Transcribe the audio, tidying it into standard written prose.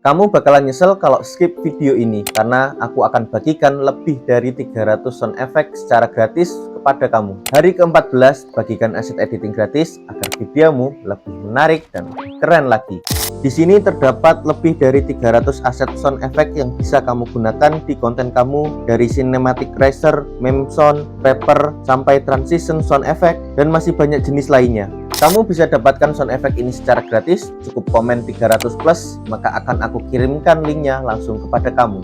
Kamu bakalan nyesel kalau skip video ini karena aku akan bagikan lebih dari 300 sound effect secara gratis kepada kamu. Hari ke-14, bagikan aset editing gratis agar videomu lebih menarik dan lebih keren lagi. Di sini terdapat lebih dari 300 aset sound effect yang bisa kamu gunakan di konten kamu, dari cinematic tracer, meme sound, paper, sampai transition sound effect, dan masih banyak jenis lainnya. Kamu bisa dapatkan sound effect ini secara gratis, cukup komen 300 plus, maka akan aku kirimkan linknya langsung kepada kamu.